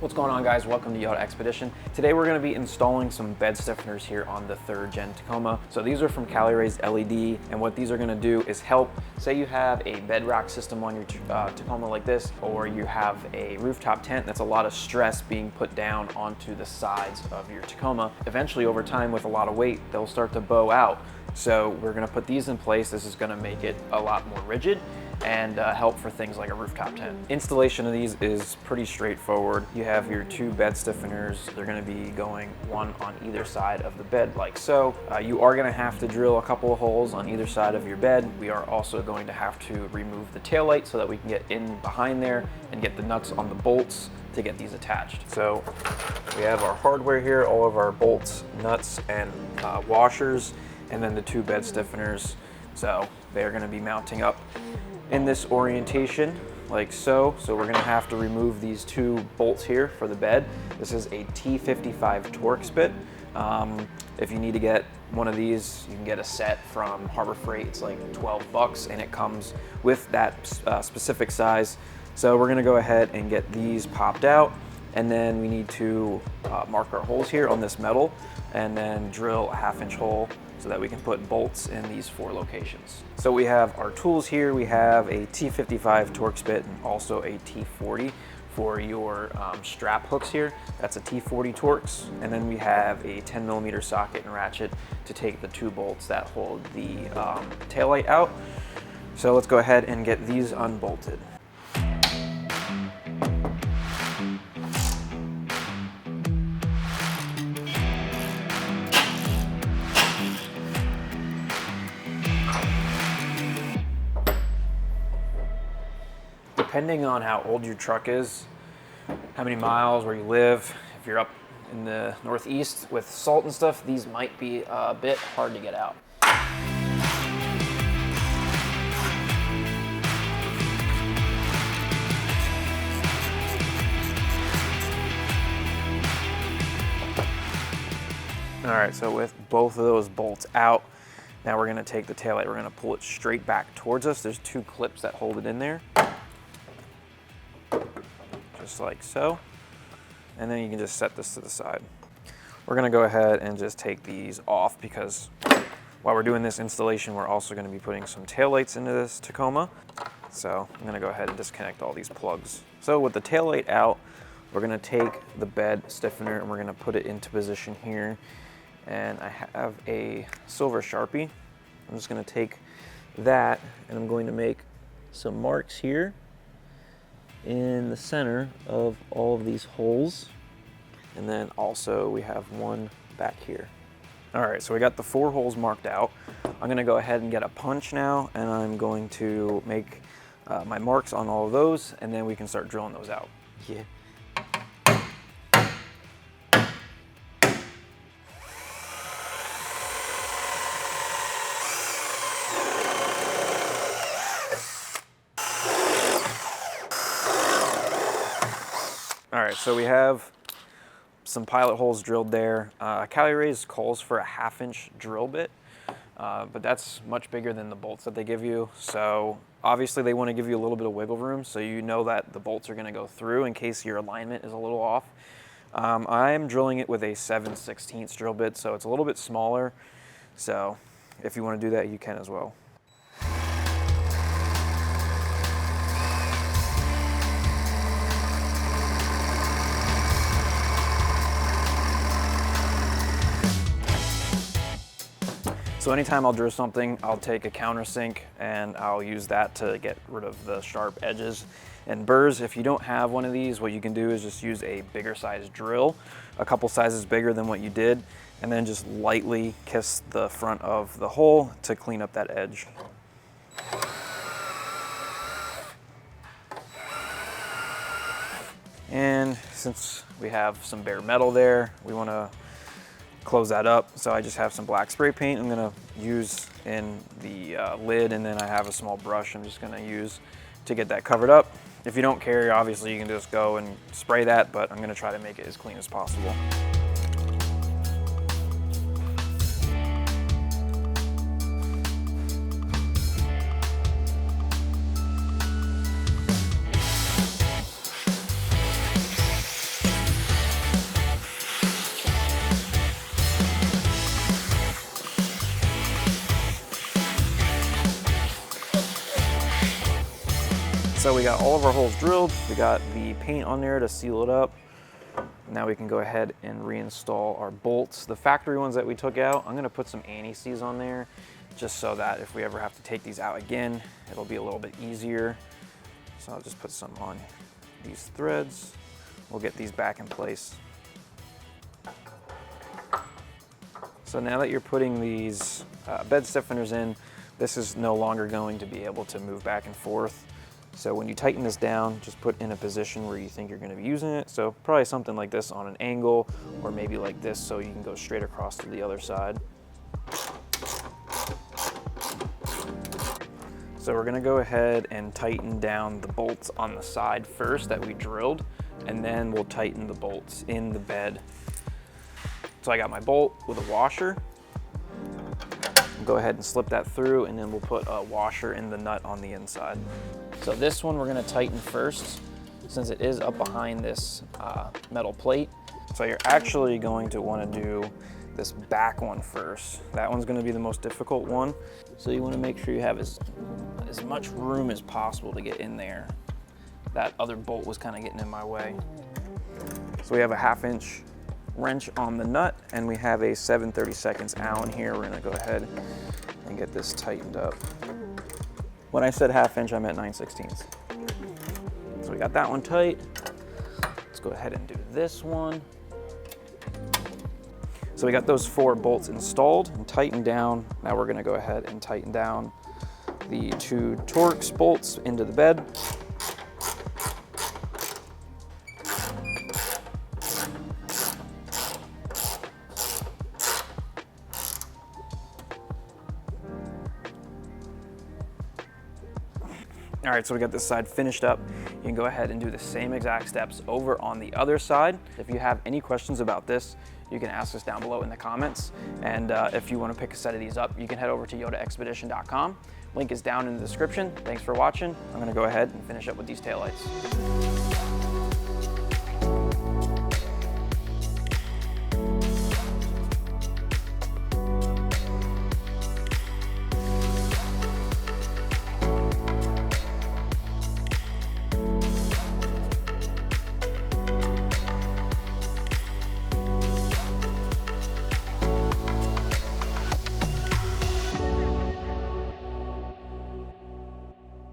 What's going on, guys? Welcome to Yacht Expedition. Today we're going to be installing some bed stiffeners here on the 3rd gen Tacoma. So these are from CaliRaisedLED, and what these are going to do is help, say you have a bedrock system on your Tacoma like this, or you have a rooftop tent that's a lot of stress being put down onto the sides of your Tacoma. Eventually, over time, with a lot of weight, they'll start to bow out. So we're going to put these in place. This is going to make it a lot more rigid and help for things like a rooftop tent. Installation of these is pretty straightforward. You have your 2 bed stiffeners. They're going to be going one on either side of the bed like so. You are going to have to drill a couple of holes on either side of your bed. We are also going to have to remove the taillight so that we can get in behind there and get the nuts on the bolts to get these attached. So we have our hardware here, all of our bolts, nuts, and washers, and then the 2 bed stiffeners. So they're going to be mounting up in this orientation like so. So we're going to have to remove these 2 bolts here for the bed. This is a T55 Torx bit. If you need to get one of these, you can get a set from Harbor Freight. It's like 12 bucks and it comes with that specific size. So we're going to go ahead and get these popped out, and then we need to mark our holes here on this metal and then drill a 1/2-inch hole so that we can put bolts in these 4 locations. So we have our tools here. We have a T55 Torx bit and also a T40 for your strap hooks here. That's a T40 Torx. And then we have a 10mm socket and ratchet to take the 2 bolts that hold the taillight out. So let's go ahead and get these unbolted. Depending on how old your truck is, how many miles, where you live, if you're up in the Northeast with salt and stuff, these might be a bit hard to get out. All right, so with both of those bolts out, now we're gonna take the taillight, we're gonna pull it straight back towards us. There's 2 clips that hold it in there. Just like so, and then you can just set this to the side. We're going to go ahead and just take these off because while we're doing this installation, we're also going to be putting some taillights into this Tacoma. So I'm going to go ahead and disconnect all these plugs. So with the taillight out, we're going to take the bed stiffener and we're going to put it into position here. And I have a silver Sharpie. I'm just going to take that and I'm going to make some marks here in the center of all of these holes, and then also we have one back here. All right, so we got the 4 holes marked out. I'm gonna go ahead and get a punch now, and I'm going to make my marks on all of those, and then we can start drilling those out. Yeah. All right, so we have some pilot holes drilled there. CaliRaised calls for a 1/2-inch drill bit, but that's much bigger than the bolts that they give you. So obviously they want to give you a little bit of wiggle room so you know that the bolts are going to go through in case your alignment is a little off. I'm drilling it with a 7/16 drill bit, so it's a little bit smaller. So if you want to do that, you can as well. So anytime I'll drill something, I'll take a countersink and I'll use that to get rid of the sharp edges and burrs. If you don't have one of these, what you can do is just use a bigger size drill, a couple sizes bigger than what you did, and then just lightly kiss the front of the hole to clean up that edge. And since we have some bare metal there, we want to close that up. So I just have some black spray paint I'm gonna use in the lid, and then I have a small brush I'm just gonna use to get that covered up. If you don't carry, obviously you can just go and spray that, but I'm gonna try to make it as clean as possible. So we got all of our holes drilled. We got the paint on there to seal it up. Now we can go ahead and reinstall our bolts. The factory ones that we took out, I'm gonna put some anti-seize on there just so that if we ever have to take these out again, it'll be a little bit easier. So I'll just put some on these threads. We'll get these back in place. So now that you're putting these bed stiffeners in, this is no longer going to be able to move back and forth. So when you tighten this down, just put in a position where you think you're going to be using it. So probably something like this on an angle, or maybe like this so you can go straight across to the other side. So we're going to go ahead and tighten down the bolts on the side first that we drilled, and then we'll tighten the bolts in the bed. So I got my bolt with a washer. Go ahead and slip that through, and then we'll put a washer in the nut on the inside. So this one we're gonna tighten first, since it is up behind this metal plate. So you're actually going to wanna do this back one first. That one's gonna be the most difficult one. So you wanna make sure you have as much room as possible to get in there. That other bolt was kinda getting in my way. So we have a 1/2 inch wrench on the nut, and we have a 7/32 Allen here. We're gonna go ahead and get this tightened up. When I said 1/2 inch, I meant 9/16. So we got that one tight. Let's go ahead and do this one. So we got those 4 bolts installed and tightened down. Now we're gonna go ahead and tighten down the 2 Torx bolts into the bed. All right, so we got this side finished up. You can go ahead and do the same exact steps over on the other side. If you have any questions about this, you can ask us down below in the comments. And if you want to pick a set of these up, you can head over to yodaexpedition.com. Link is down in the description. Thanks for watching. I'm gonna go ahead and finish up with these taillights.